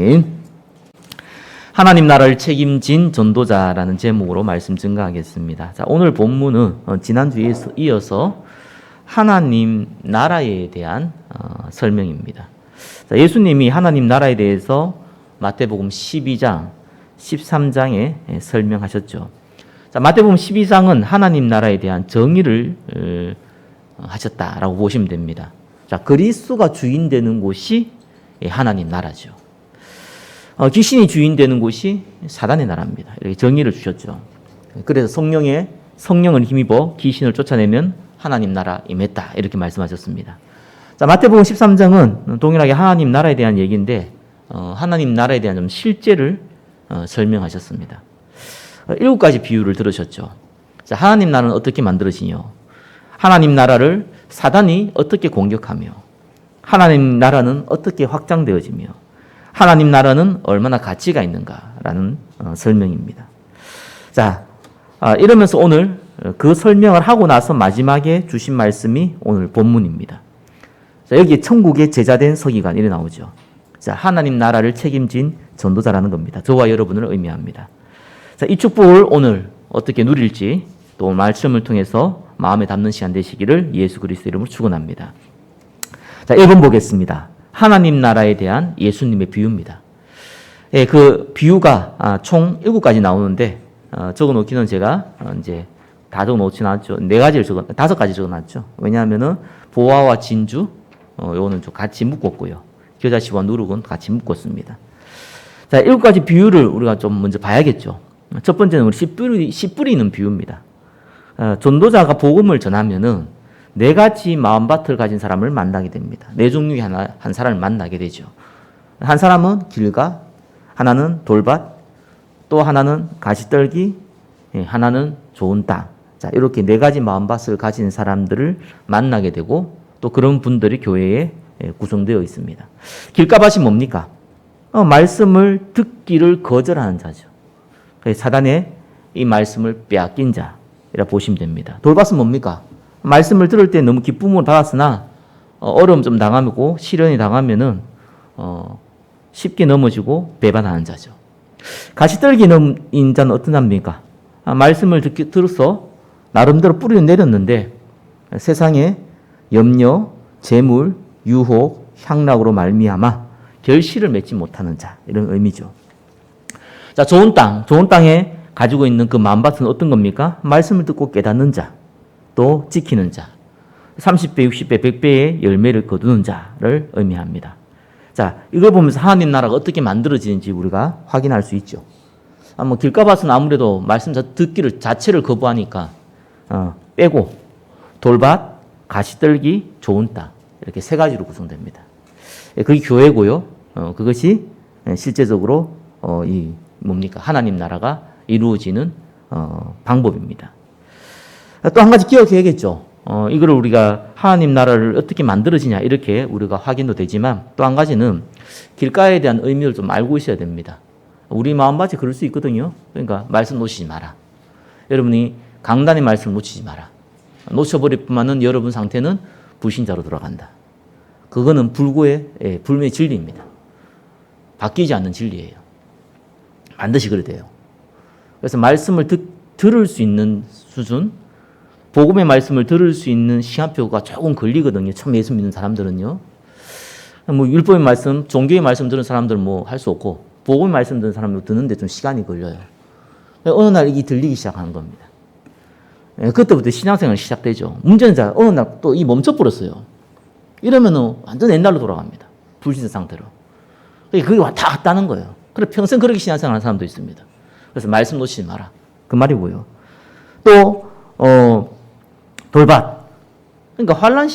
아멘. 하나님 나라를 책임진 전도자라는 제목으로 말씀 증거하겠습니다. 자, 오늘 본문은 지난주에 이어서 하나님 나라에 대한 설명입니다. 자, 예수님이 하나님 나라에 대해서 마태복음 12장, 13장에 설명하셨죠. 자, 마태복음 12장은 하나님 나라에 대한 정의를 하셨다라고 보시면 됩니다. 자, 그리스도가 주인 되는 곳이 하나님 나라죠. 귀신이 주인 되는 곳이 사단의 나라입니다. 이렇게 정의를 주셨죠. 그래서 성령을 힘입어 귀신을 쫓아내면 하나님 나라 임했다. 이렇게 말씀하셨습니다. 자, 마태복음 13장은 동일하게 하나님 나라에 대한 얘기인데 하나님 나라에 대한 좀 실제를 설명하셨습니다. 7가지 비유를 들으셨죠. 자, 하나님 나라는 어떻게 만들어지뇨? 하나님 나라를 사단이 어떻게 공격하며 하나님 나라는 어떻게 확장되어지며 하나님 나라는 얼마나 가치가 있는가라는 설명입니다. 자, 이러면서 오늘 그 설명을 하고 나서 마지막에 주신 말씀이 오늘 본문입니다. 자, 여기 천국의 제자된 서기관 이래 나오죠. 자, 하나님 나라를 책임진 전도자라는 겁니다. 저와 여러분을 의미합니다. 자, 이 축복을 오늘 어떻게 누릴지 또 말씀을 통해서 마음에 담는 시간 되시기를 예수 그리스도 이름으로 축원합니다. 자, 1번 보겠습니다. 하나님 나라에 대한 예수님의 비유입니다. 예, 그 비유가 총 7가지 나오는데 적어놓기는 제가 이제 다 적어놓지 않았죠. 5가지 적어놨죠. 왜냐하면은 보화와 진주 요거는 좀 같이 묶었고요. 겨자씨와 누룩은 같이 묶었습니다. 자, 7가지 비유를 우리가 좀 먼저 봐야겠죠. 첫 번째는 우리 씨 뿌리는 비유입니다. 전도자가 복음을 전하면은 4가지 마음밭을 가진 사람을 만나게 됩니다. 4종류의 한 사람을 만나게 되죠. 한 사람은 길가, 하나는 돌밭, 또 하나는 가시떨기, 하나는 좋은 땅. 자, 이렇게 4가지 마음밭을 가진 사람들을 만나게 되고 또 그런 분들이 교회에 구성되어 있습니다. 길가밭이 뭡니까? 말씀을 듣기를 거절하는 자죠. 사단의 이 말씀을 빼앗긴 자이라 보시면 됩니다. 돌밭은 뭡니까? 말씀을 들을 때 너무 기쁨을 받았으나 어려움 좀 당하고 시련이 당하면은 쉽게 넘어지고 배반하는 자죠. 가시떨기인 자는 어떤 자입니까? 말씀을 들어서 나름대로 뿌리를 내렸는데 세상에 염려, 재물, 유혹, 향락으로 말미암아 결실을 맺지 못하는 자 이런 의미죠. 자, 좋은 땅에 가지고 있는 그 마음밭은 어떤 겁니까? 말씀을 듣고 깨닫는 자, 또 지키는 자, 30배, 60배, 100배의 열매를 거두는 자를 의미합니다. 자, 이걸 보면서 하나님 나라가 어떻게 만들어지는지 우리가 확인할 수 있죠. 길가밭은 아무래도 말씀 듣기를 자체를 거부하니까 빼고 돌밭, 가시떨기, 좋은 땅 이렇게 3가지로 구성됩니다. 그게 교회고요. 그것이 실제적으로 하나님 나라가 이루어지는 방법입니다. 또 한 가지 기억해야겠죠. 이거를 우리가 하나님 나라를 어떻게 만들어지냐 이렇게 우리가 확인도 되지만 또 한 가지는 길가에 대한 의미를 좀 알고 있어야 됩니다. 우리 마음밭이 그럴 수 있거든요. 그러니까 말씀 놓치지 마라. 여러분이 강단의 말씀 놓치지 마라. 놓쳐버릴 뿐만은 여러분 상태는 불신자로 돌아간다. 그거는 불매의 진리입니다. 바뀌지 않는 진리예요. 반드시 그래야 돼요. 그래서 말씀을 들을 수 있는 수준, 복음의 말씀을 들을 수 있는 시간표가 조금 걸리거든요. 처음 예수 믿는 사람들은요. 율법의 말씀, 종교의 말씀 들은 사람들은 할 수 없고, 복음의 말씀 듣는 사람들 듣는데 좀 시간이 걸려요. 어느 날 이게 들리기 시작하는 겁니다. 그때부터 신앙생활이 시작되죠. 문제는 어느 날 또 멈춰버렸어요. 이러면 완전 옛날로 돌아갑니다. 불신자 상태로. 그게 왔다 갔다 하는 거예요. 그래 평생 그렇게 신앙생활 하는 사람도 있습니다. 그래서 말씀 놓치지 마라. 그 말이고요. 또 돌밭. 그러니까 환난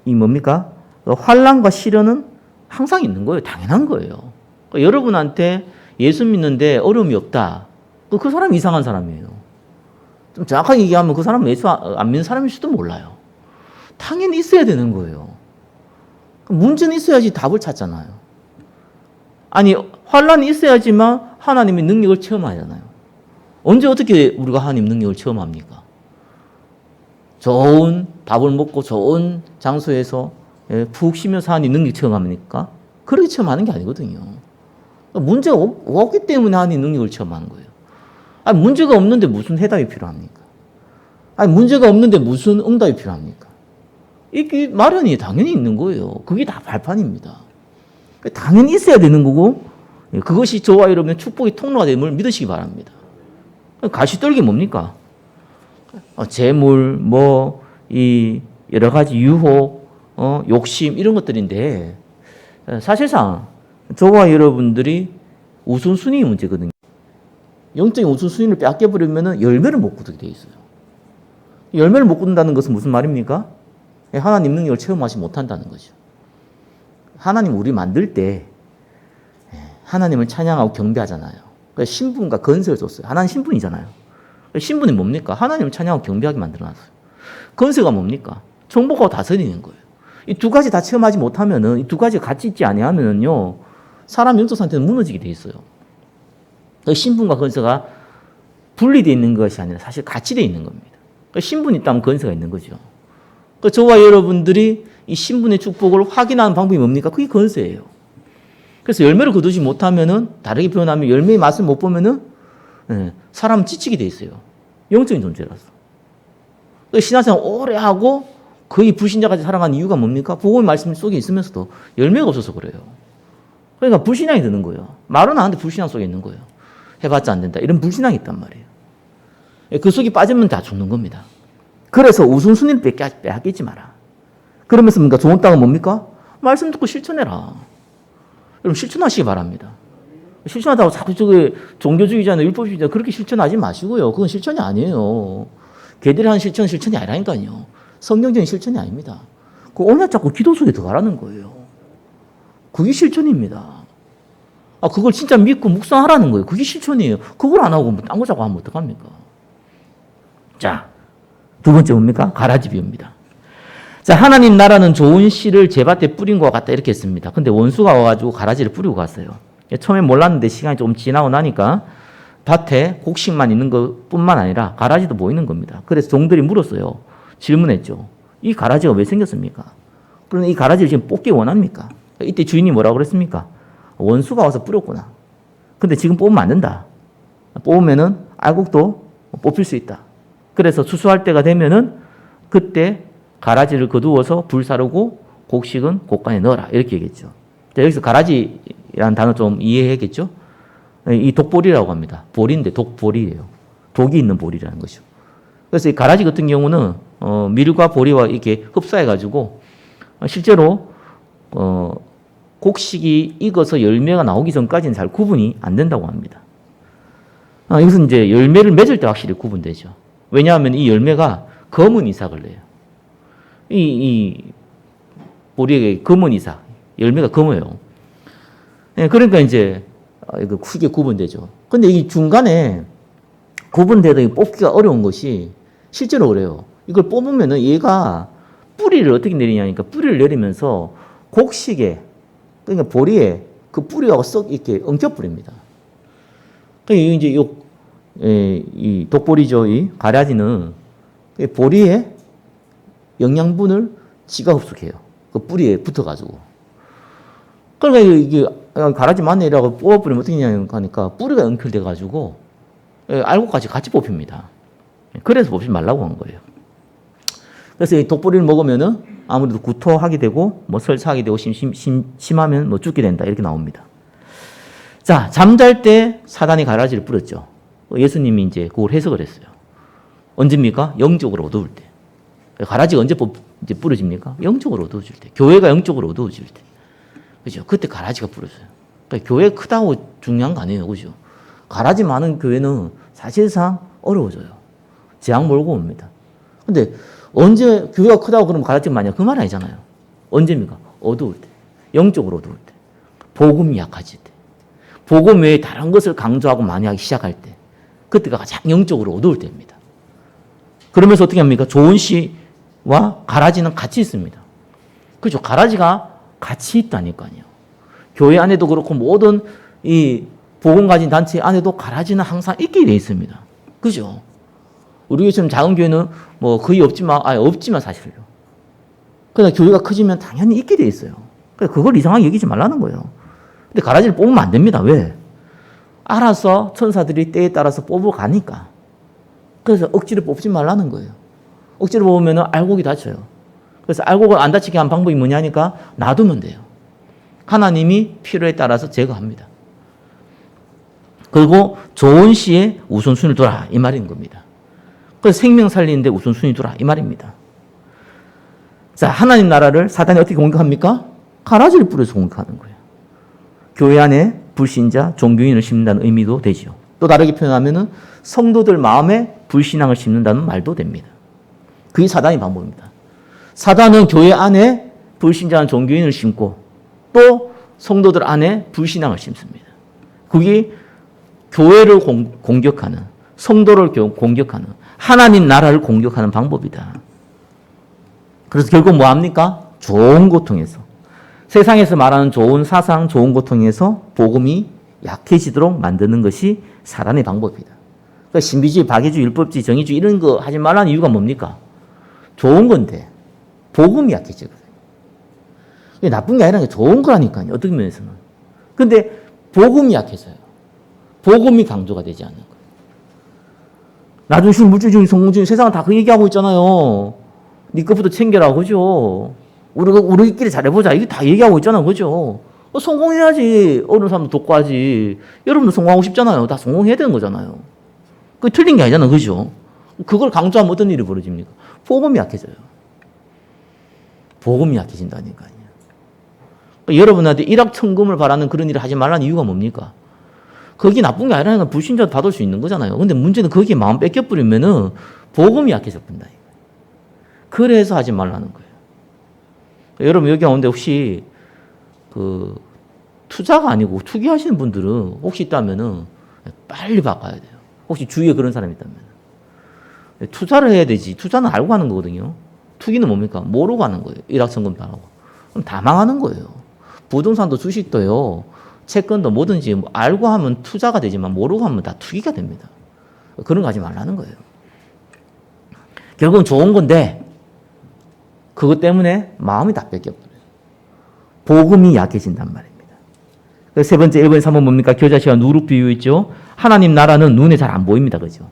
뭡니까? 환난과 시련은 항상 있는 거예요. 당연한 거예요. 그러니까 여러분한테 예수 믿는데 어려움이 없다. 그 사람이 이상한 사람이에요. 좀 정확하게 얘기하면 그 사람은 예수 안 믿는 사람일지도 몰라요. 당연히 있어야 되는 거예요. 문제는 있어야지 답을 찾잖아요. 아니 환난이 있어야지만 하나님의 능력을 체험하잖아요. 언제 어떻게 우리가 하나님 능력을 체험합니까? 좋은 밥을 먹고 좋은 장소에서 푹 쉬면서 하나님 능력 체험합니까? 그렇게 체험하는 게 아니거든요. 문제가 없기 때문에 하나님 능력을 체험하는 거예요. 아니, 문제가 없는데 무슨 해답이 필요합니까? 아니, 문제가 없는데 무슨 응답이 필요합니까? 이게 마련이 당연히 있는 거예요. 그게 다 발판입니다. 당연히 있어야 되는 거고, 그것이 저와 여러분의 축복의 통로가 됨을 믿으시기 바랍니다. 가시떨기 뭡니까? 재물, 이 여러 가지 유혹, 욕심 이런 것들인데 사실상 저와 여러분들이 우선순위 문제거든요. 영적인 우선순위를 빼앗겨버리면 열매를 못 거두게 돼 있어요. 열매를 못 거둔다는 것은 무슨 말입니까? 하나님 능력을 체험하지 못한다는 거죠. 하나님 우리 만들 때 하나님을 찬양하고 경배하잖아요. 그러니까 신분과 건설을 줬어요. 하나님 신분이잖아요. 신분이 뭡니까? 하나님을 찬양하고 경배하게 만들어놨어요. 건설가 뭡니까? 정복하고 다스리는 거예요. 이 두 가지 다 체험하지 못하면은, 이 두 가지가 같이 있지 아니하면은요, 사람 영적 상태는 무너지게 돼 있어요. 신분과 건설가 분리되어 있는 것이 아니라 사실 같이 되어 있는 겁니다. 신분이 있다면 건설가 있는 거죠. 저와 여러분들이 이 신분의 축복을 확인하는 방법이 뭡니까? 그게 건설예요. 그래서 열매를 거두지 못하면은, 다르게 표현하면 열매의 맛을 못 보면은, 사람은 지치게 돼 있어요. 영적인 존재라서. 신앙생활 오래 하고 거의 불신자까지 살아가는 이유가 뭡니까? 복음의 말씀 속에 있으면서도 열매가 없어서 그래요. 그러니까 불신앙이 드는 거예요. 말은 하는데 불신앙 속에 있는 거예요. 해봤자 안 된다. 이런 불신앙이 있단 말이에요. 그 속에 빠지면 다 죽는 겁니다. 그래서 우선순위를 빼앗기지 마라. 그러면서 뭡니까? 좋은 땅은 뭡니까? 말씀 듣고 실천해라. 여러분 실천하시기 바랍니다. 실천하다고 자꾸 저게 종교주의자나 율법주의자 그렇게 실천하지 마시고요. 그건 실천이 아니에요. 걔들이 하는 실천이 아니라니까요. 성경적인 실천이 아닙니다. 그 언약 잡고 기도 속에 들어가라는 거예요. 그게 실천입니다. 그걸 진짜 믿고 묵상하라는 거예요. 그게 실천이에요. 그걸 안 하고 딴 거 잡고 하면 어떡합니까? 자, 두 번째 뭡니까? 가라지 비유입니다. 자, 하나님 나라는 좋은 씨를 제 밭에 뿌린 것 같다 이렇게 했습니다. 근데 원수가 와가지고 가라지를 뿌리고 갔어요. 처음에 몰랐는데 시간이 좀 지나고 나니까 밭에 곡식만 있는 것뿐만 아니라 가라지도 보이는 겁니다. 그래서 종들이 물었어요. 질문했죠. 이 가라지가 왜 생겼습니까? 그런데 이 가라지를 지금 뽑기 원합니까? 이때 주인이 뭐라고 그랬습니까? 원수가 와서 뿌렸구나. 근데 지금 뽑으면 안 된다. 뽑으면은 알곡도 뽑힐 수 있다. 그래서 추수할 때가 되면은 그때 가라지를 거두어서 불사르고 곡식은 곡간에 넣어라. 이렇게 얘기했죠. 자, 여기서 가라지라는 단어 좀 이해해야겠죠? 이 독보리라고 합니다. 보리인데 독보리예요. 독이 있는 보리라는 것이죠. 그래서 이 가라지 같은 경우는 밀과 보리와 이렇게 흡사해가지고 실제로 곡식이 익어서 열매가 나오기 전까지는 잘 구분이 안 된다고 합니다. 이것은 이제 열매를 맺을 때 확실히 구분되죠. 왜냐하면 이 열매가 검은 이삭을 내요. 이 보리의 검은 이삭, 열매가 검어요. 그러니까 이제 이거 크게 구분되죠. 근데 이 중간에 구분돼도 뽑기가 어려운 것이 실제로 그래요. 이걸 뽑으면은 얘가 뿌리를 어떻게 내리냐니까 뿌리를 내리면서 곡식에 그러니까 보리에 그 뿌리하고 썩 이렇게 엉켜버립니다. 그러니까 이제 이 독보리죠. 이 가라지는 보리에 영양분을 지가 흡수해요. 그 뿌리에 붙어가지고. 그러니까 이게 가라지 맞네라고 뽑아버리면 어떻게 하니까 뿌리가 엉클돼가지고 알곡까지 같이 뽑힙니다. 그래서 뽑지 말라고 한 거예요. 그래서 이 독보리를 먹으면은 아무래도 구토하게 되고 뭐 설사하게 되고 심하면 뭐 죽게 된다 이렇게 나옵니다. 자, 잠잘 때 사단이 가라지를 뿌렸죠. 예수님이 이제 그걸 해석을 했어요. 언제입니까? 영적으로 어두울 때. 가라지가 언제 이제 뿌려집니까? 영적으로 어두워질 때. 교회가 영적으로 어두워질 때. 그죠? 그때 가라지가 뿌렸어요. 그러니까 교회 크다고 중요한 거 아니에요. 그죠? 가라지 많은 교회는 사실상 어려워져요. 재앙 몰고 옵니다. 근데 언제 교회가 크다고 그러면 가라지가 많냐? 그 말 아니잖아요. 언제입니까? 어두울 때. 영적으로 어두울 때. 복음이 약해질 때. 복음 외에 다른 것을 강조하고 많이 하기 시작할 때. 그때가 가장 영적으로 어두울 때입니다. 그러면서 어떻게 합니까? 좋은 씨와 가라지는 같이 있습니다. 그렇죠? 가라지가 같이 있다니까요. 교회 안에도 그렇고 모든 이 복음 가진 단체 안에도 가라지는 항상 있게 돼 있습니다. 그죠? 우리 교회처럼 작은 교회는 뭐 거의 없지만 사실요. 그러나 교회가 커지면 당연히 있게 돼 있어요. 그걸 이상하게 여기지 말라는 거예요. 근데 가라지를 뽑으면 안 됩니다. 왜? 알아서 천사들이 때에 따라서 뽑으러 가니까. 그래서 억지로 뽑지 말라는 거예요. 억지로 뽑으면 알곡이 다쳐요. 그래서 알곡을 안 다치게 한 방법이 뭐냐니까 놔두면 돼요. 하나님이 필요에 따라서 제거합니다. 그리고 좋은 시에 우선순위를 둬라 이 말인 겁니다. 그래서 생명 살리는데 우선순위 두라 이 말입니다. 자, 하나님 나라를 사단이 어떻게 공격합니까? 가라지를 뿌려서 공격하는 거예요. 교회 안에 불신자, 종교인을 심는다는 의미도 되지요. 또 다르게 표현하면은 성도들 마음에 불신앙을 심는다는 말도 됩니다. 그게 사단의 방법입니다. 사단은 교회 안에 불신자한 종교인을 심고 또 성도들 안에 불신앙을 심습니다. 그게 교회를 공격하는, 성도를 공격하는, 하나님 나라를 공격하는 방법이다. 그래서 결국 뭐 합니까? 좋은 고통에서, 세상에서 말하는 좋은 사상, 좋은 고통에서 복음이 약해지도록 만드는 것이 사단의 방법이다. 그러니까 신비주의, 박애주의, 율법주의, 정의주의 이런 거 하지 말라는 이유가 뭡니까? 좋은 건데 복음이 약해지거든요. 이게 나쁜 게 아니라 좋은 거라니까요. 어떤 면에서는. 근데 복음이 약해져요. 복음이 강조가 되지 않는 거예요. 나중심, 물질주의, 성공주의 세상은 다 그 얘기하고 있잖아요. 네 것부터 챙겨라, 그죠? 우리끼리 잘해보자. 이게 다 얘기하고 있잖아, 그죠? 성공해야지. 어느 사람도 독과하지. 여러분도 성공하고 싶잖아요. 다 성공해야 되는 거잖아요. 그게 틀린 게 아니잖아, 그죠? 그걸 강조하면 어떤 일이 벌어집니까? 복음이 약해져요. 복음이 약해진다니까요. 그러니까 여러분한테 일확천금을 바라는 그런 일을 하지 말라는 이유가 뭡니까? 그게 나쁜 게 아니라 불신자도 받을 수 있는 거잖아요. 근데 문제는 거기에 마음 뺏겨버리면은 복음이 약해져 본다. 그래서 하지 말라는 거예요. 여러분 여기 가운데 혹시 그 투자가 아니고 투기하시는 분들은 혹시 있다면은 빨리 바꿔야 돼요. 혹시 주위에 그런 사람이 있다면. 투자를 해야 되지. 투자는 알고 하는 거거든요. 투기는 뭡니까? 모르고 하는 거예요. 일확천금 바라고. 그럼 다 망하는 거예요. 부동산도 주식도요. 채권도 뭐든지 알고 하면 투자가 되지만 모르고 하면 다 투기가 됩니다. 그런 거 하지 말라는 거예요. 결국은 좋은 건데 그것 때문에 마음이 다 뺏겨버려요. 복음이 약해진단 말입니다. 세 번째 1번, 3번 뭡니까? 겨자씨와 누룩 비유 있죠? 하나님 나라는 눈에 잘 안 보입니다. 그죠?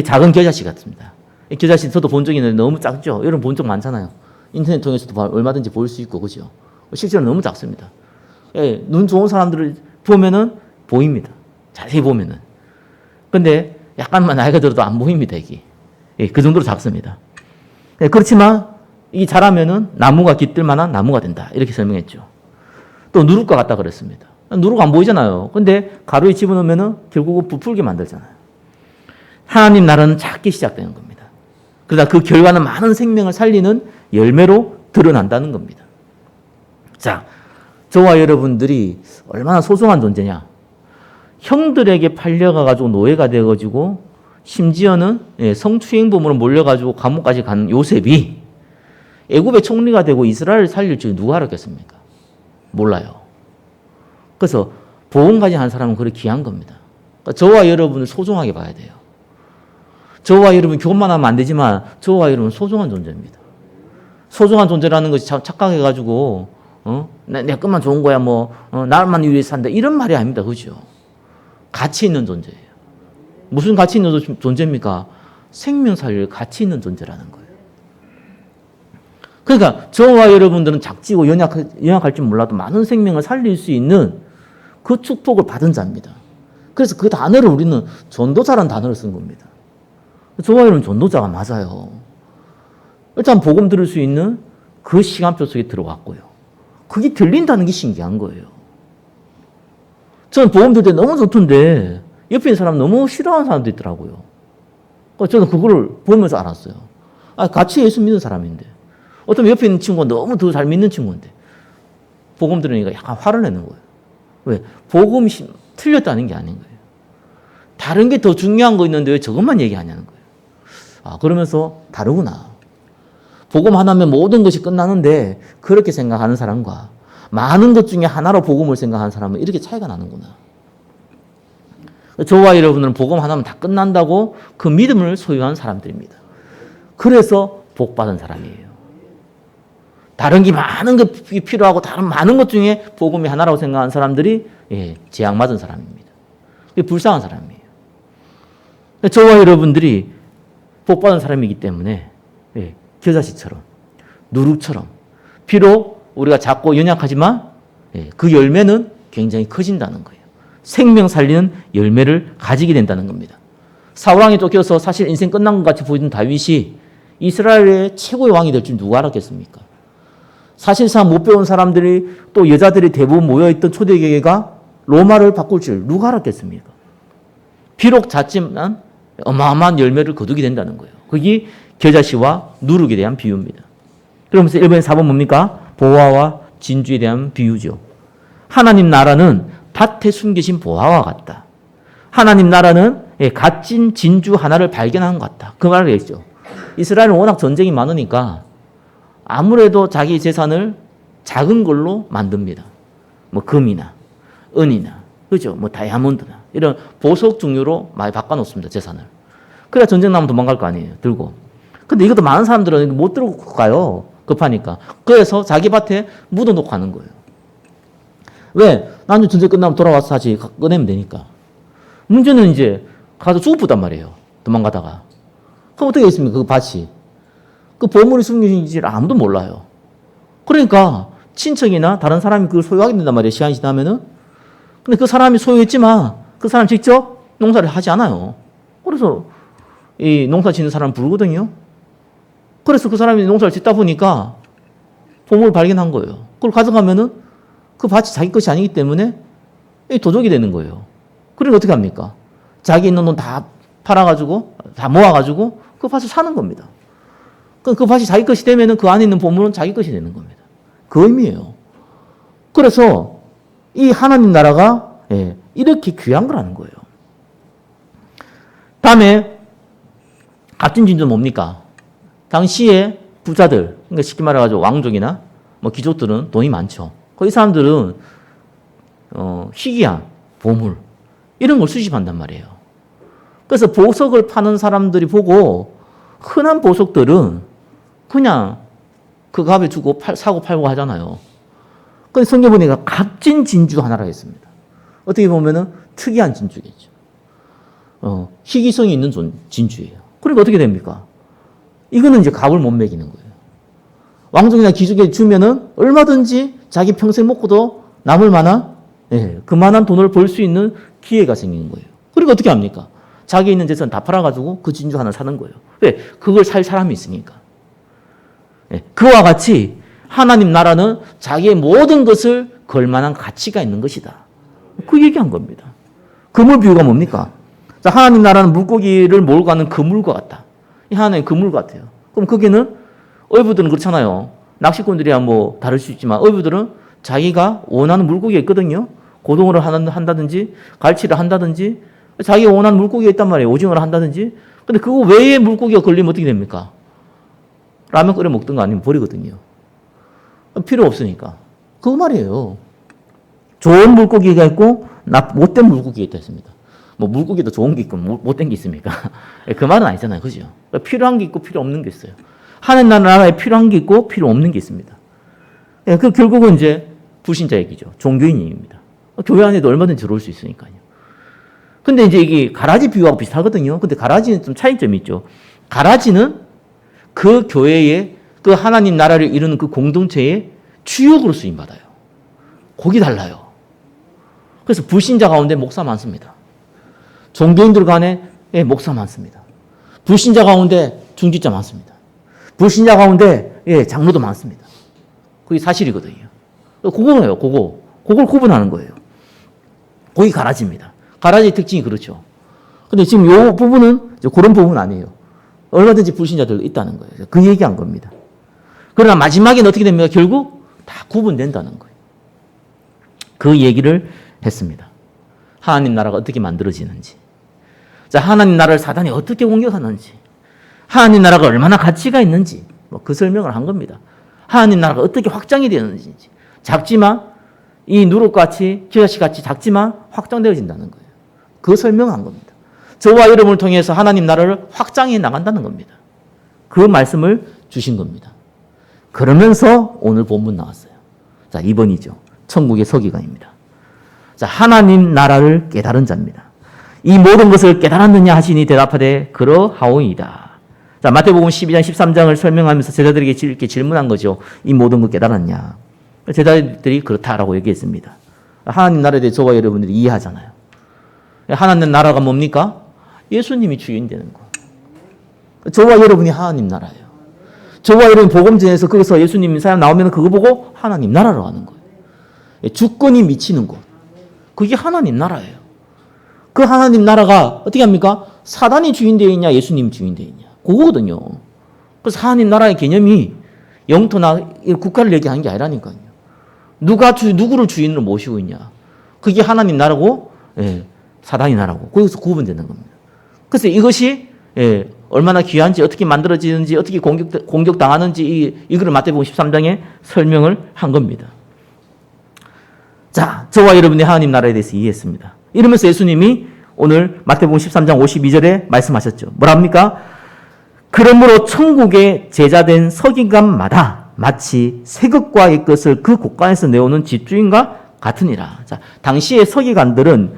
작은 겨자씨 같습니다. 겨자씨 저도 본 적이 있는데 너무 작죠? 여러분 본 적 많잖아요. 인터넷 통해서도 얼마든지 볼 수 있고, 그죠? 실제로 너무 작습니다. 눈 좋은 사람들을 보면은 보입니다. 자세히 보면은. 근데 약간만 나이가 들어도 안 보입니다, 이게. 그 정도로 작습니다. 그렇지만 이게 자라면은 나무가 깃들 만한 나무가 된다. 이렇게 설명했죠. 또 누룩과 같다 그랬습니다. 누룩 안 보이잖아요. 근데 가루에 집어넣으면은 결국은 부풀게 만들잖아요. 하나님 나라는 작게 시작되는 겁니다. 그러다 그 결과는 많은 생명을 살리는 열매로 드러난다는 겁니다. 자, 저와 여러분들이 얼마나 소중한 존재냐. 형들에게 팔려가지고 노예가 되어가지고 심지어는 성추행범으로 몰려가지고 감옥까지 간 요셉이 애굽의 총리가 되고 이스라엘을 살릴 줄 누가 알았겠습니까? 몰라요. 그래서 복음까지 한 사람은 그렇게 귀한 겁니다. 그러니까 저와 여러분을 소중하게 봐야 돼요. 저와 여러분 교만하면 안 되지만 저와 여러분 소중한 존재입니다. 소중한 존재라는 것이 착각해가지고 내 것만 좋은 거야 나만 위해서 산다 이런 말이 아닙니다. 그죠? 가치 있는 존재예요. 무슨 가치 있는 존재입니까? 생명 살릴 가치 있는 존재라는 거예요. 그러니까 저와 여러분들은 작지고 연약할 줄 몰라도 많은 생명을 살릴 수 있는 그 축복을 받은 자입니다. 그래서 그 단어를 우리는 전도자라는 단어를 쓴 겁니다. 저와 여러분 전도자가 맞아요. 일단 복음 들을 수 있는 그 시간표 속에 들어갔고요. 그게 들린다는 게 신기한 거예요. 저는 복음 들을 때 너무 좋던데 옆에 있는 사람 너무 싫어하는 사람도 있더라고요. 저는 그거를 보면서 알았어요. 같이 예수 믿는 사람인데 어떤 옆에 있는 친구가 너무 더 잘 믿는 친구인데 복음 들으니까 약간 화를 내는 거예요. 왜? 복음이 틀렸다는 게 아닌 거예요. 다른 게 더 중요한 거 있는데 왜 저것만 얘기하냐는 거예요. 그러면서 다르구나. 복음 하나면 모든 것이 끝나는데 그렇게 생각하는 사람과 많은 것 중에 하나로 복음을 생각하는 사람은 이렇게 차이가 나는구나. 저와 여러분은 복음 하나면 다 끝난다고 그 믿음을 소유한 사람들입니다. 그래서 복 받은 사람이에요. 다른 게 많은 게 필요하고 다른 많은 것 중에 복음이 하나라고 생각하는 사람들이 재앙 맞은 사람입니다. 불쌍한 사람이에요. 저와 여러분들이 복받은 사람이기 때문에 겨자씨처럼 누룩처럼 비록 우리가 작고 연약하지만 그 열매는 굉장히 커진다는 거예요. 생명 살리는 열매를 가지게 된다는 겁니다. 사울왕에 쫓겨서 사실 인생 끝난 것 같이 보이던 다윗이 이스라엘의 최고의 왕이 될 줄 누가 알았겠습니까? 사실상 못 배운 사람들이 또 여자들이 대부분 모여있던 초대교회가 로마를 바꿀 줄 누가 알았겠습니까? 비록 작지만 어마어마한 열매를 거두게 된다는 거예요. 그게 겨자씨와 누룩에 대한 비유입니다. 그러면서 1번에 4번 뭡니까? 보화와 진주에 대한 비유죠. 하나님 나라는 밭에 숨기신 보화와 같다. 하나님 나라는 값진 진주 하나를 발견한 것 같다. 그 말을 했죠. 이스라엘은 워낙 전쟁이 많으니까 아무래도 자기 재산을 작은 걸로 만듭니다. 뭐 금이나 은이나 그죠? 뭐 다이아몬드나 이런 보석 종류로 많이 바꿔놓습니다. 재산을. 그래야 전쟁 나면 도망갈 거 아니에요. 들고. 근데 이것도 많은 사람들은 못 들고 가요. 급하니까. 그래서 자기 밭에 묻어놓고 가는 거예요. 왜? 나중에 전쟁 끝나면 돌아와서 다시 꺼내면 되니까. 문제는 이제 가서 죽었단 말이에요. 도망가다가. 그럼 어떻게 했습니까? 그 밭이. 그 보물이 숨겨진지를 아무도 몰라요. 그러니까 친척이나 다른 사람이 그걸 소유하게 된단 말이에요. 시간이 지나면은. 근데 그 사람이 소유했지만 그 사람 직접 농사를 하지 않아요. 그래서 이 농사 짓는 사람을 부르거든요. 그래서 그 사람이 농사를 짓다 보니까 보물을 발견한 거예요. 그걸 가져가면은 그 밭이 자기 것이 아니기 때문에 도적이 되는 거예요. 그러니까 어떻게 합니까? 자기 있는 돈 다 팔아가지고, 다 모아가지고 그 밭을 사는 겁니다. 그 밭이 자기 것이 되면은 그 안에 있는 보물은 자기 것이 되는 겁니다. 그 의미예요. 그래서 이 하나님 나라가 이렇게 귀한 거라는 거예요. 다음에 값진 진주는 뭡니까? 당시에 부자들, 그러니까 쉽게 말해가지고 왕족이나 뭐 귀족들은 돈이 많죠. 이 사람들은 희귀한 보물 이런 걸 수집한단 말이에요. 그래서 보석을 파는 사람들이 보고 흔한 보석들은 그냥 그 값에 주고 사고 팔고 하잖아요. 근데 성경 보니까 값진 진주 하나라 했습니다. 어떻게 보면은 특이한 진주겠죠. 희귀성이 있는 진주예요. 그러니까 어떻게 됩니까? 이거는 이제 값을 못 매기는 거예요. 왕족이나 귀족에 주면은 얼마든지 자기 평생 먹고도 남을 만한, 그만한 돈을 벌 수 있는 기회가 생기는 거예요. 그리고 어떻게 합니까? 자기 있는 재산 다 팔아가지고 그 진주 하나 사는 거예요. 왜? 그걸 살 사람이 있으니까. 그와 같이 하나님 나라는 자기의 모든 것을 걸 만한 가치가 있는 것이다. 그 얘기한 겁니다. 그물 비유가 뭡니까? 자, 하나님 나라는 물고기를 몰고 가는 그물과 같다. 이 하나의 그물 같아요. 그럼 거기는 어부들은 그렇잖아요. 낚시꾼들이야 뭐 다를 수 있지만 어부들은 자기가 원하는 물고기가 있거든요. 고동어를 한다든지 갈치를 한다든지 자기가 원하는 물고기가 있단 말이에요. 오징어를 한다든지. 근데 그거 외에 물고기가 걸리면 어떻게 됩니까? 라면 끓여 먹던 거 아니면 버리거든요. 필요 없으니까. 그거 말이에요. 좋은 물고기가 있고 못된 물고기가 있다 했습니다. 뭐 물고기도 좋은 게 있고 못된 게 있습니까? 그 말은 아니잖아요. 그죠? 필요한 게 있고 필요 없는 게 있어요. 하나님 나라에 필요한 게 있고 필요 없는 게 있습니다. 그 결국은 이제 불신자 얘기죠. 종교인 얘기입니다. 교회 안에도 얼마든지 들어올 수 있으니까요. 근데 이제 이게 가라지 비유하고 비슷하거든요. 근데 가라지는 좀 차이점이 있죠. 가라지는 그 교회의 그 하나님 나라를 이루는 그 공동체의 주역으로 쓰임받아요. 거기 달라요. 그래서 불신자 가운데 목사 많습니다. 종교인들 간에 목사 많습니다. 불신자 가운데 중직자 많습니다. 불신자 가운데 장로도 많습니다. 그게 사실이거든요. 그거예요. 그걸 구분하는 거예요. 거기 가라지입니다. 가라지 특징이 그렇죠. 근데 지금 이 부분은 그런 부분 아니에요. 얼마든지 불신자들 있다는 거예요. 그 얘기한 겁니다. 그러나 마지막에는 어떻게 됩니까? 결국 다 구분된다는 거예요. 그 얘기를 했습니다. 하나님 나라가 어떻게 만들어지는지. 자, 하나님 나라를 사단이 어떻게 공격하는지. 하나님 나라가 얼마나 가치가 있는지. 그 설명을 한 겁니다. 하나님 나라가 어떻게 확장이 되는지. 작지만 이 누룩같이 겨자씨같이 작지만 확장되어진다는 거예요. 그 설명한 겁니다. 저와 여러분을 통해서 하나님 나라를 확장해 나간다는 겁니다. 그 말씀을 주신 겁니다. 그러면서 오늘 본문 나왔어요. 자, 2번이죠. 천국의 서기관입니다. 자, 하나님 나라를 깨달은 자입니다. 이 모든 것을 깨달았느냐 하시니 대답하되 그러하오이다. 자, 마태복음 12장 13장을 설명하면서 제자들에게 이렇게 질문한 거죠. 이 모든 걸 깨달았냐. 제자들이 그렇다라고 얘기했습니다. 하나님 나라에 대해 저와 여러분들이 이해하잖아요. 하나님 나라가 뭡니까? 예수님이 주인 되는 거. 저와 여러분이 하나님 나라예요. 저와 여러분 복음 전해서 거기서 예수님 사람 나오면 그거 보고 하나님 나라로 가는 거예요. 주권이 미치는 곳. 그게 하나님 나라예요. 그 하나님 나라가 어떻게 합니까? 사단이 주인 되어 있냐, 예수님 주인 되어 있냐. 그거거든요. 그래서 하나님 나라의 개념이 영토나 국가를 얘기하는 게 아니라니까요. 누구를 주인으로 모시고 있냐. 그게 하나님 나라고, 예, 사단이 나라고. 거기서 구분되는 겁니다. 그래서 이것이, 예, 얼마나 귀한지, 어떻게 만들어지는지, 어떻게 공격당하는지, 이거를 마태복음 13장에 설명을 한 겁니다. 자, 저와 여러분이 하나님 나라에 대해서 이해했습니다. 이러면서 예수님이 오늘 마태복음 13장 52절에 말씀하셨죠. 뭐랍니까? 그러므로 천국의 제자된 서기관마다 마치 새것과 옛것을 그 곳간에서 내오는 집주인과 같으니라. 자, 당시의 서기관들은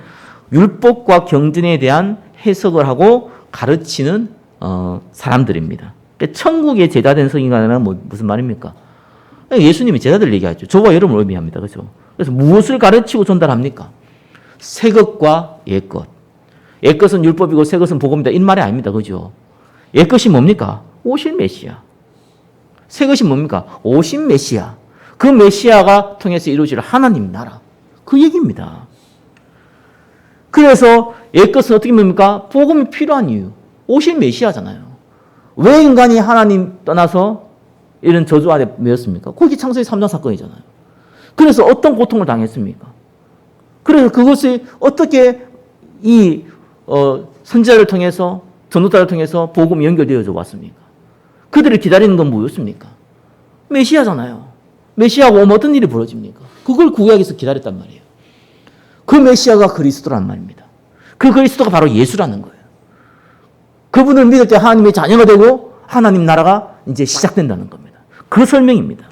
율법과 경전에 대한 해석을 하고 가르치는 사람들입니다. 천국의 제자된 서기관은 무슨 말입니까? 예수님이 제자들 얘기하죠. 저와 여러분을 의미합니다. 그렇죠? 그래서 무엇을 가르치고 전달합니까? 새것과 옛것. 옛것은 율법이고 새것은 복음이다. 이 말이 아닙니다. 그죠? 옛것이 뭡니까? 오실 메시아. 새것이 뭡니까? 오신 메시아. 그 메시아가 통해서 이루어질 하나님 나라. 그 얘기입니다. 그래서 옛것은 어떻게 뭡니까? 복음이 필요한 이유. 오실 메시아잖아요. 왜 인간이 하나님 떠나서 이런 저주 아래 매였습니까? 거기 창세기 3장 사건이잖아요. 그래서 어떤 고통을 당했습니까? 그래서 그것이 어떻게 이 선지자를 통해서 전도자를 통해서 복음이 연결되어져 왔습니까? 그들을 기다리는 건 뭐였습니까? 메시아잖아요. 메시아가 오면 어떤 일이 벌어집니까? 그걸 구약에서 기다렸단 말이에요. 그 메시아가 그리스도란 말입니다. 그 그리스도가 바로 예수라는 거예요. 그분을 믿을 때 하나님의 자녀가 되고 하나님 나라가 이제 시작된다는 겁니다. 그 설명입니다.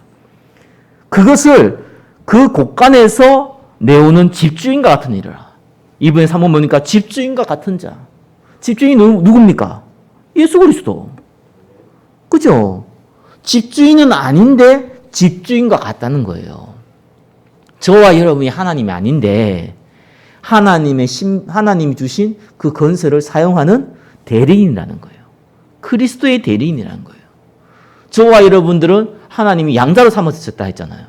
그것을 그 곳간에서 내오는 집주인과 같은 일이라. 이번에 3번 보니까 집주인과 같은 자. 집주인이 누굽니까? 예수 그리스도. 그죠? 집주인은 아닌데 집주인과 같다는 거예요. 저와 여러분이 하나님이 아닌데 하나님이 주신 그 건설을 사용하는 대리인이라는 거예요. 그리스도의 대리인이라는 거예요. 저와 여러분들은 하나님이 양자로 삼으셨다 했잖아요.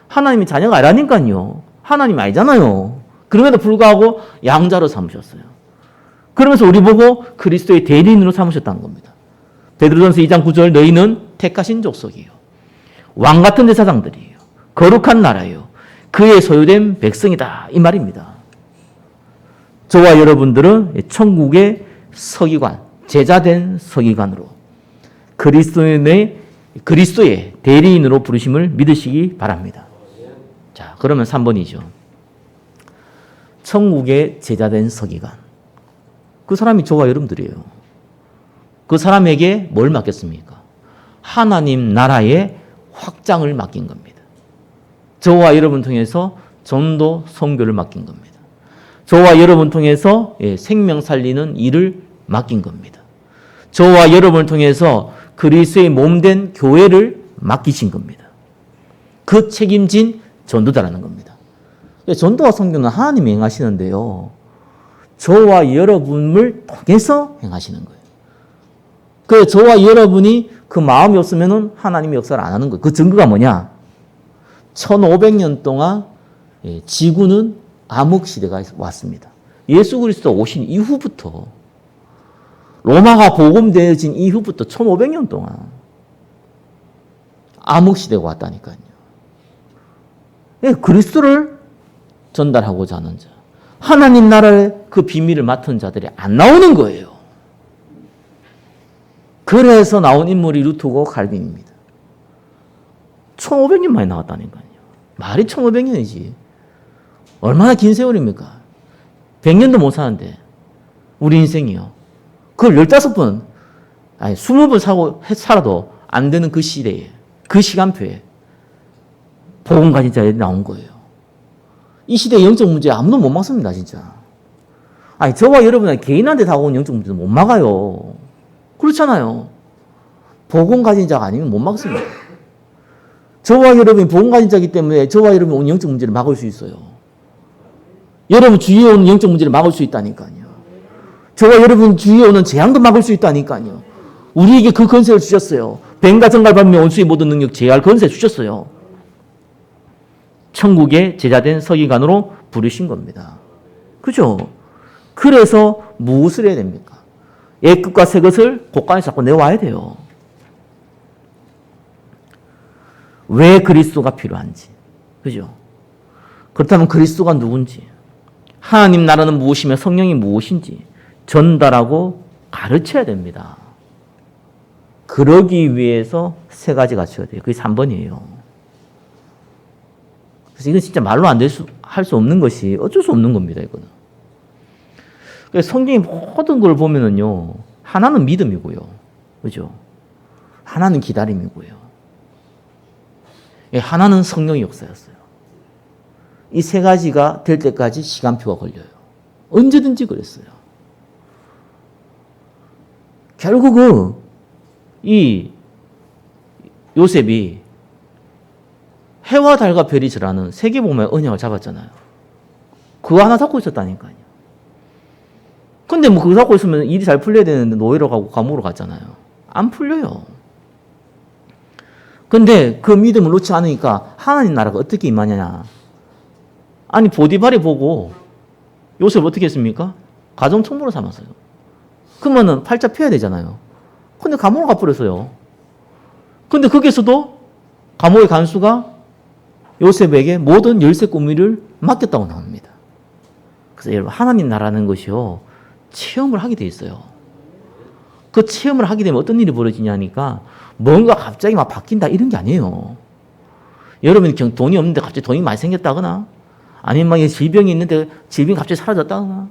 하나님이 자녀가 아니라니까요. 하나님이 아니잖아요. 그럼에도 불구하고 양자로 삼으셨어요. 그러면서 우리 보고 그리스도의 대리인으로 삼으셨다는 겁니다. 베드로전서 2장 9절 너희는 택하신 족속이요. 왕 같은 제사장들이에요. 거룩한 나라예요. 그의 소유된 백성이다. 이 말입니다. 저와 여러분들은 천국의 서기관, 제자된 서기관으로 그리스도의 대리인으로 부르심을 믿으시기 바랍니다. 자, 그러면 3번이죠. 천국의 제자된 서기관. 그 사람이 저와 여러분들이에요. 그 사람에게 뭘 맡겼습니까? 하나님 나라의 확장을 맡긴 겁니다. 저와 여러분 통해서 전도 선교를 맡긴 겁니다. 저와 여러분 통해서 생명 살리는 일을 맡긴 겁니다. 저와 여러분을 통해서 그리스도의 몸된 교회를 맡기신 겁니다. 그 책임진 전도자라는 겁니다. 전도와 선교는 하나님이 행하시는데요. 저와 여러분을 통해서 행하시는 거예요. 그래서 저와 여러분이 그 마음이 없으면 하나님이 역사를 안 하는 거예요. 그 증거가 뭐냐? 1500년 동안 지구는 암흑시대가 왔습니다. 예수 그리스도 오신 이후부터 로마가 복음되어진 이후부터 1500년 동안 암흑시대가 왔다니까요. 그리스도를 전달하고자 하는 자. 하나님 나라의 그 비밀을 맡은 자들이 안 나오는 거예요. 그래서 나온 인물이 루터고 칼빈입니다. 1500년 만에 나왔다니까요. 말이 1500년이지. 얼마나 긴 세월입니까? 100년도 못 사는데 우리 인생이요. 그걸 15번, 아니 20번 살아도 안 되는 그 시대에 그 시간표에 복음 가진 자들이 나온 거예요. 이 시대의 영적 문제 아무도 못 막습니다, 진짜. 아니, 저와 여러분은 개인한테 다가온 영적 문제도 못 막아요. 그렇잖아요. 복음 가진 자가 아니면 못 막습니다. 저와 여러분이 복음 가진 자이기 때문에 저와 여러분이 온 영적 문제를 막을 수 있어요. 여러분 주위에 오는 영적 문제를 막을 수 있다니까요. 저와 여러분 주위에 오는 재앙도 막을 수 있다니까요. 우리에게 그 권세를 주셨어요. 뱀과 정갈 밟으며 원수의 모든 능력 제할 권세 주셨어요. 천국의 제자된 서기관으로 부르신 겁니다. 그죠? 그래서 무엇을 해야 됩니까? 옛것과 새것을 곳간에서 자꾸 내와야 돼요. 왜 그리스도가 필요한지. 그죠? 그렇다면 그리스도가 누군지, 하나님 나라는 무엇이며 성령이 무엇인지 전달하고 가르쳐야 됩니다. 그러기 위해서 세 가지 갖춰야 돼요. 그게 3번이에요. 그래서 이건 진짜 말로 할 수 없는 것이 어쩔 수 없는 겁니다, 이거는. 그래서 성경의 모든 걸 보면은요, 하나는 믿음이고요. 그죠? 하나는 기다림이고요. 하나는 성령의 역사였어요. 이 세 가지가 될 때까지 시간표가 걸려요. 언제든지 그랬어요. 결국은 이 요셉이 해와 달과 별이 절하는 세계복음의 언약을 잡았잖아요. 그거 하나 잡고 있었다니까요. 근데 뭐 그거 잡고 있으면 일이 잘 풀려야 되는데 노예로 가고 감옥으로 갔잖아요. 안 풀려요. 근데 그 믿음을 놓지 않으니까 하나님 나라가 어떻게 임하냐. 아니 보디발이 보고 요셉을 어떻게 했습니까? 가정총무로 삼았어요. 그러면은 팔자 펴야 되잖아요. 근데 감옥을 가버렸어요. 근데 거기서도 감옥의 간수가 요셉에게 모든 열쇠 꾸미를 맡겼다고 나옵니다. 그래서 여러분 하나님 나라는 것이요 체험을 하게 돼 있어요. 그 체험을 하게 되면 어떤 일이 벌어지냐니까 뭔가 갑자기 막 바뀐다 이런 게 아니에요. 여러분이 돈이 없는데 갑자기 돈이 많이 생겼다거나 아니면 막 질병이 있는데 질병이 갑자기 사라졌다거나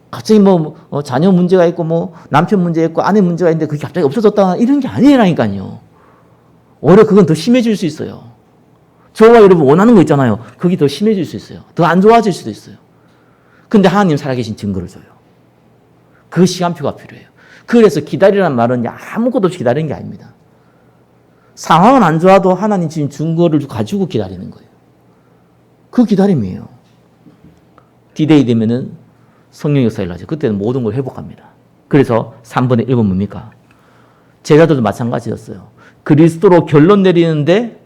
갑자기 자녀 문제가 있고 남편 문제가 있고 아내 문제가 있는데 그게 갑자기 없어졌다거나 이런 게 아니라니까요. 오히려 그건 더 심해질 수 있어요. 저와 여러분 원하는 거 있잖아요. 그게 더 심해질 수 있어요. 더 안 좋아질 수도 있어요. 근데 하나님 살아계신 증거를 줘요. 그 시간표가 필요해요. 그래서 기다리라는 말은 아무것도 없이 기다리는 게 아닙니다. 상황은 안 좋아도 하나님 지금 증거를 가지고 기다리는 거예요. 그 기다림이에요. D-Day 되면은 성령 역사 일어나죠. 그때는 모든 걸 회복합니다. 그래서 3번의 1번 뭡니까? 제자들도 마찬가지였어요. 그리스도로 결론 내리는데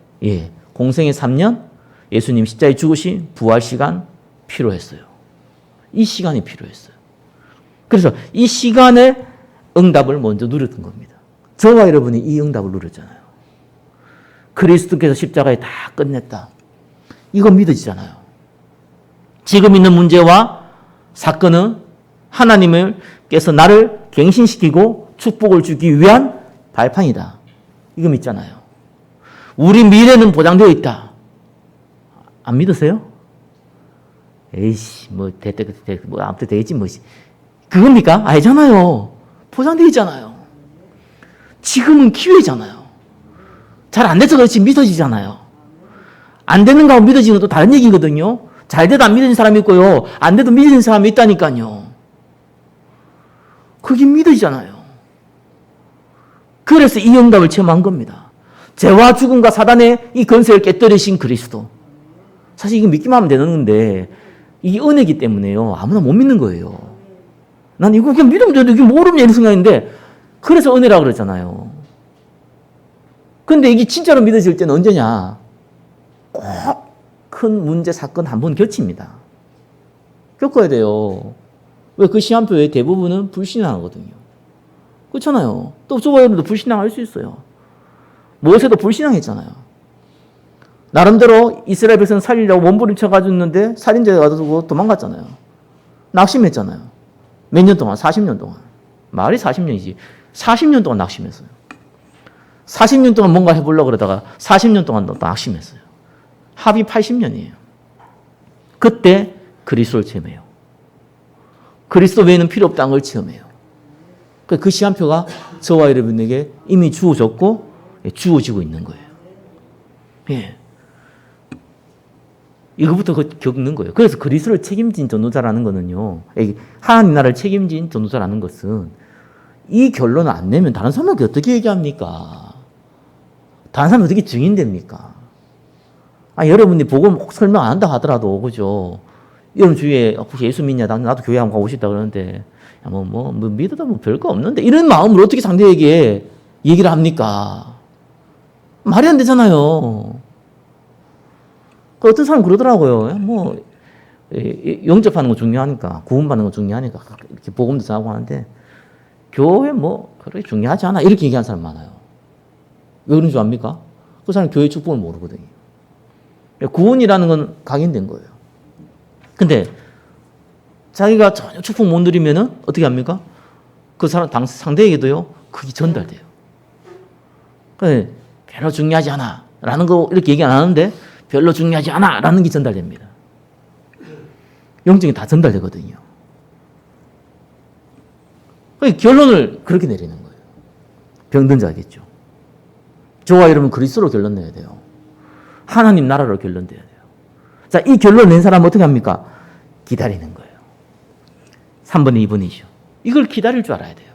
공생의 3년 예수님 십자가에 죽으신 부활 시간 필요했어요. 이 시간이 필요했어요. 그래서 이 시간에 응답을 먼저 누렸던 겁니다. 저와 여러분이 이 응답을 누렸잖아요. 그리스도께서 십자가에 다 끝냈다. 이거 믿어지잖아요. 지금 있는 문제와 사건은 하나님께서 나를 갱신시키고 축복을 주기 위한 발판이다. 이거 믿잖아요. 우리 미래는 보장되어 있다. 안 믿으세요? 에이씨, 아무튼 되겠지, 그겁니까? 알잖아요. 보장되어 있잖아요. 지금은 기회잖아요. 잘 안 돼서 그렇지 믿어지잖아요. 안 되는 거하고 믿어지는 것도 다른 얘기거든요. 잘 돼도 안 믿어지는 사람이 있고요. 안 돼도 믿어지는 사람이 있다니까요. 그게 믿어지잖아요. 그래서 이 응답을 체험한 겁니다. 죄와 죽음과 사단의 이 권세를 깨뜨리신 그리스도. 사실 이거 믿기만 하면 되는 건데 이게 은혜이기 때문에요. 아무나 못 믿는 거예요. 난 이거 그냥 믿으면 되는데 이게 모르면 이런 생각인데 그래서 은혜라고 그러잖아요. 근데 이게 진짜로 믿어질 때는 언제냐? 꼭 큰 문제, 사건 한 번 겹칩니다. 겪어야 돼요. 왜 그 시한표의 대부분은 불신앙하거든요. 그렇잖아요. 또 저와 여러분도 불신앙할 수 있어요. 모세도 불신앙했잖아요. 나름대로 이스라엘 백성 살리려고 몸부림쳐가지고 살인자가 가지고 도망갔잖아요. 낙심했잖아요. 몇 년 동안? 40년 동안. 말이 40년이지. 40년 동안 낙심했어요. 40년 동안 뭔가 해보려고 그러다가 40년 동안 또 낙심했어요. 합이 80년이에요. 그때 그리스도를 체험해요. 그리스도 외에는 필요 없다는 걸 체험해요. 그 시간표가 저와 여러분에게 이미 주어졌고 주어지고 있는 거예요. 예. 이거부터 겪는 거예요. 그래서 그리스도를 책임진 전도자라는 거는요, 하나님 나라를 책임진 전도자라는 것은 이 결론을 안 내면 다른 사람에게 어떻게 얘기합니까? 다른 사람이 어떻게 증인됩니까? 여러분이 복음 꼭 설명 안 한다 하더라도, 그죠? 여러분 주위에 혹시 예수 믿냐? 나도 교회 한번 가고 싶다 그러는데, 믿어도 별거 없는데, 이런 마음으로 어떻게 상대에게 얘기를 합니까? 말이 안 되잖아요. 어떤 사람 그러더라고요. 영접하는 거 중요하니까, 구원받는 거 중요하니까, 이렇게 복음도 전하고 하는데, 교회 그렇게 중요하지 않아. 이렇게 얘기하는 사람 많아요. 왜 그런 줄 압니까? 그 사람 교회 축복을 모르거든요. 구원이라는 건 각인된 거예요. 근데 자기가 전혀 축복 못 누리면은 어떻게 합니까? 그 사람, 상대에게도요, 그게 전달돼요. 별로 중요하지 않아. 라는 거 이렇게 얘기 안 하는데, 별로 중요하지 않아. 라는 게 전달됩니다. 영적이 다 전달되거든요. 결론을 그렇게 내리는 거예요. 병든 자겠죠. 저와 여러분 그리스도로 결론 내야 돼요. 하나님 나라로 결론 내야 돼요. 자, 이 결론 낸 사람은 어떻게 합니까? 기다리는 거예요. 3번의 2번이죠. 이걸 기다릴 줄 알아야 돼요.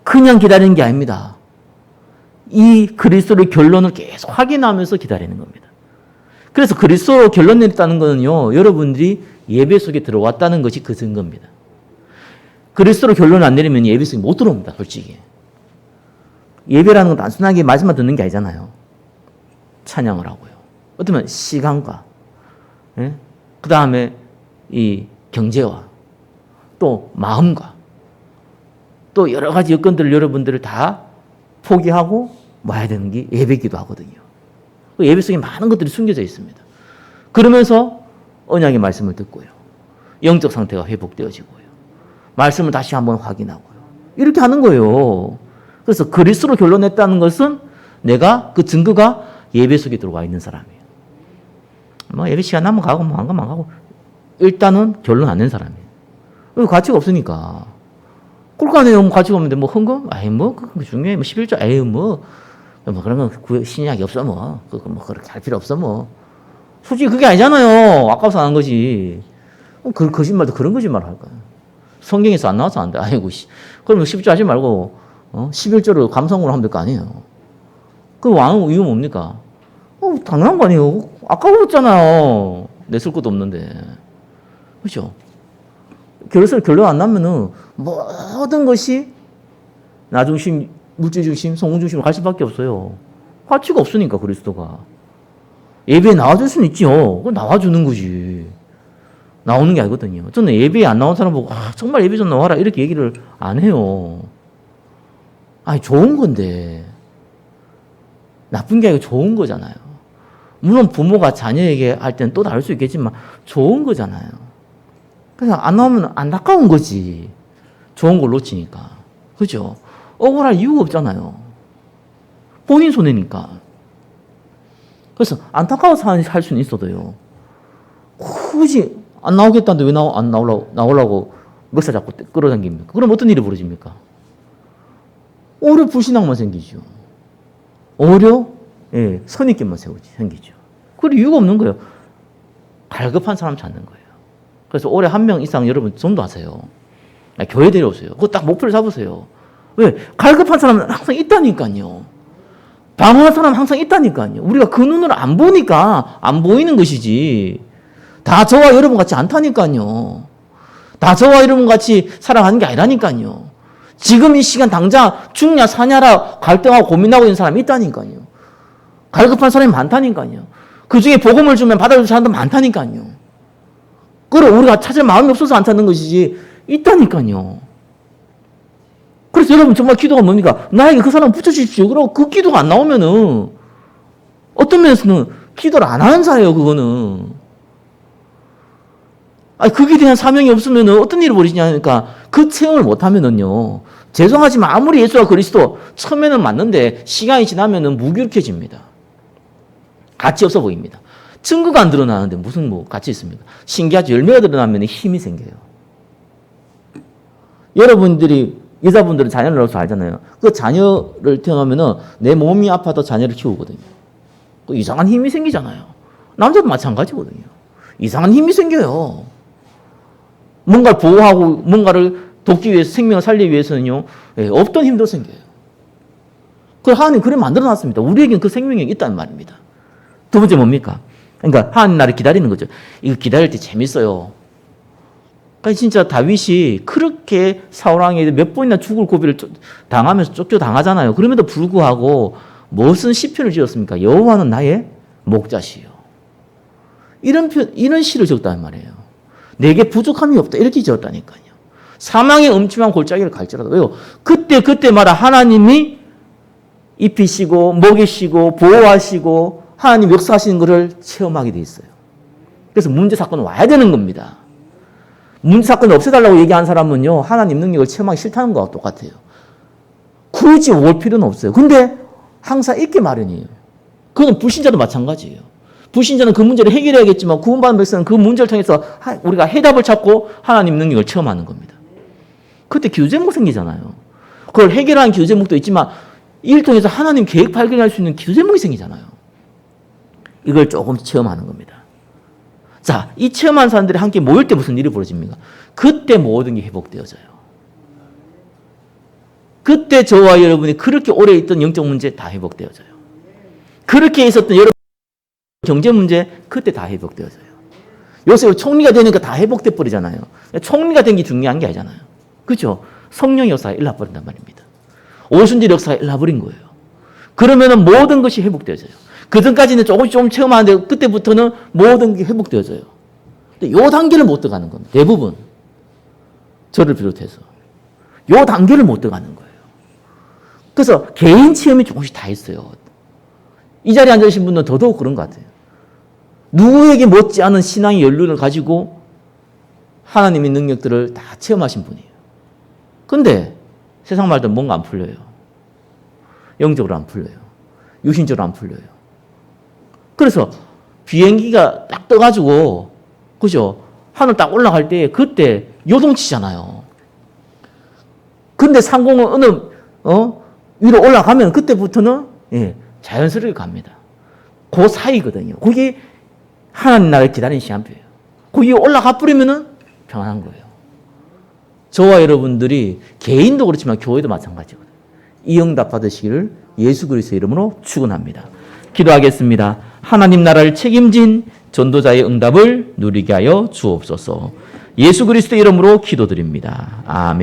그냥 기다리는 게 아닙니다. 이 그리스도의 결론을 계속 확인하면서 기다리는 겁니다. 그래서 그리스도로 결론 냈다는 거는요, 여러분들이 예배 속에 들어왔다는 것이 그 증거입니다. 그리스도로 결론을 안 내리면 예배 속에 못 들어옵니다, 솔직히. 예배라는 건 단순하게 말씀만 듣는 게 아니잖아요. 찬양을 하고요. 어쩌면 시간과, 그 다음에 이 경제와, 또 마음과, 또 여러 가지 여건들을 여러분들을 다 포기하고 와야 되는 게 예배기도 하거든요. 예배 속에 많은 것들이 숨겨져 있습니다. 그러면서 언약의 말씀을 듣고요. 영적 상태가 회복되어지고요. 말씀을 다시 한번 확인하고요. 이렇게 하는 거예요. 그래서 그리스도로 결론냈다는 것은 내가 그 증거가 예배 속에 들어와 있는 사람이에요. 예배 시간 나면 가고 안 가면 안 가고 일단은 결론 안 낸 사람이에요. 가치가 없으니까. 꿀간에 가치가 없는데 헌금? 그거 중요해. 11조? 그런 건 신약이 없어 그렇게 할 필요 없어 솔직히 그게 아니잖아요. 아까워서 안 한 거지. 그 거짓말도 그런 거짓말 할 거야. 성경에서 안 나와서 안 돼. 그러면 10조 하지 말고 11조를 감성으로 하면 될 거 아니에요. 그 왕은 이유 뭡니까? 당연한 거 아니에요. 아까웠잖아요. 냈을 것도 없는데. 그렇죠? 결론 안 나면은 모든 것이 나 중심, 물질 중심, 성공 중심으로 갈 수밖에 없어요. 가치가 없으니까 그리스도가. 예배에 나와줄 수는 있죠. 그건 나와주는 거지. 나오는 게 아니거든요. 저는 예배에 안 나온 사람 보고 정말 예배 좀 나와라 이렇게 얘기를 안 해요. 좋은 건데 나쁜 게 아니고 좋은 거잖아요. 물론 부모가 자녀에게 할 때는 또 다를 수 있겠지만 좋은 거잖아요. 그래서 안 나오면 안타까운 거지. 좋은 걸 놓치니까. 그죠? 억울할 이유가 없잖아요. 본인 손해니까. 그래서 안타까워서 할 수는 있어도요. 굳이 안 나오겠다는데 왜 안 나오려고 멱살 잡고 끌어당깁니까? 그럼 어떤 일이 벌어집니까? 오히려 불신앙만 생기죠. 오히려 선입견만 생기죠. 그럴 이유가 없는 거예요. 갈급한 사람 찾는 거예요. 그래서 올해 1명 이상 여러분 전도하세요. 교회 데려오세요. 그거 딱 목표를 잡으세요. 왜? 갈급한 사람은 항상 있다니까요. 방황한 사람은 항상 있다니까요. 우리가 그 눈으로 안 보니까 안 보이는 것이지. 다 저와 여러분 같이 않다니까요. 다 저와 여러분 같이 살아가는 게 아니라니까요. 지금 이 시간 당장 죽냐 사냐라 갈등하고 고민하고 있는 사람이 있다니까요. 갈급한 사람이 많다니까요. 그 중에 복음을 주면 받아줄 사람도 많다니까요. 그걸 우리가 찾을 마음이 없어서 안 찾는 것이지 있다니까요. 그래서 여러분 정말 기도가 뭡니까? 나에게 그 사람 붙여주십시오. 그러고 그 기도가 안 나오면은 어떤 면에서는 기도를 안 하는 자예요. 그거는. 그게 대한 사명이 없으면은 어떤 일이 벌어지냐니까 그 체험을 못 하면은요. 죄송하지만 아무리 예수와 그리스도 처음에는 맞는데 시간이 지나면은 무기력해집니다. 가치 없어 보입니다. 증거가 안 드러나는데 무슨 가치 있습니까? 신기하죠. 열매가 드러나면 힘이 생겨요. 여러분들이 여자분들은 자녀를 낳아서 알잖아요. 그 자녀를 태어나면은 내 몸이 아파도 자녀를 키우거든요. 그 이상한 힘이 생기잖아요. 남자도 마찬가지거든요. 이상한 힘이 생겨요. 뭔가를 보호하고 뭔가를 돕기 위해서, 생명을 살리기 위해서는요, 없던 힘도 생겨요. 그 하나님 그래 만들어 놨습니다. 우리에겐 그 생명력이 있다는 말입니다. 두 번째 뭡니까? 그러니까 하나님 나를 기다리는 거죠. 이거 기다릴 때 재밌어요. 그러니까 진짜 다윗이 그렇게 사울왕에게 몇 번이나 죽을 고비를 당하면서 쫓겨당하잖아요. 그럼에도 불구하고 무슨 시편을 지었습니까? 여호와는 나의 목자시요. 이런 시를 지었단 말이에요. 내게 부족함이 없다. 이렇게 지었다니까요. 사망의 음침한 골짜기를 갈지라도. 왜요? 그때마다 하나님이 입히시고 먹이시고 보호하시고 하나님 역사하시는 것을 체험하게 돼 있어요. 그래서 문제 사건은 와야 되는 겁니다. 문제 사건을 없애달라고 얘기한 사람은요, 하나님 능력을 체험하기 싫다는 거와 똑같아요. 굳이 올 필요는 없어요. 근데 항상 있게 마련이에요. 그건 불신자도 마찬가지예요. 불신자는 그 문제를 해결해야겠지만 구원받은 백성은 그 문제를 통해서 우리가 해답을 찾고 하나님 능력을 체험하는 겁니다. 그때 기도 제목 생기잖아요. 그걸 해결하는 기도 제목도 있지만 이를 통해서 하나님 계획 발견할 수 있는 기도 제목이 생기잖아요. 이걸 조금 체험하는 겁니다. 자, 이 체험한 사람들이 함께 모일 때 무슨 일이 벌어집니까? 그때 모든 게 회복되어져요. 그때 저와 여러분이 그렇게 오래 있던 영적 문제 다 회복되어져요. 그렇게 있었던 여러분 경제 문제 그때 다 회복되어져요. 요새 총리가 되니까 다 회복돼 버리잖아요. 총리가 된 게 중요한 게 아니잖아요. 그렇죠? 성령 역사가 일어나버린단 말입니다. 오순절 역사가 일어나버린 거예요. 그러면은 모든 것이 회복되어져요. 그전까지는 조금 체험하는데 그때부터는 모든 게 회복되어져요. 근데 요 단계를 못 들어가는 겁니다. 대부분. 저를 비롯해서. 요 단계를 못 들어가는 거예요. 그래서 개인 체험이 조금씩 다 있어요. 이 자리에 앉아 계신 분은 더더욱 그런 것 같아요. 누구에게 못지않은 신앙의 연륜을 가지고 하나님의 능력들을 다 체험하신 분이에요. 근데 세상 말들 뭔가 안 풀려요. 영적으로 안 풀려요. 유신적으로 안 풀려요. 그래서 비행기가 딱 떠가지고, 그죠? 하늘 딱 올라갈 때 그때 요동치잖아요. 근데 상공은 위로 올라가면 그때부터는 자연스럽게 갑니다. 그 사이거든요. 그게 하나님 나라를 기다리는 시간표예요. 거기 올라가 버리면은 평안한 거예요. 저와 여러분들이 개인도 그렇지만 교회도 마찬가지거든요. 이 응답 받으시기를 예수 그리스도의 이름으로 축원합니다. 기도하겠습니다. 하나님 나라를 책임진 전도자의 응답을 누리게 하여 주옵소서. 예수 그리스도의 이름으로 기도드립니다. 아멘.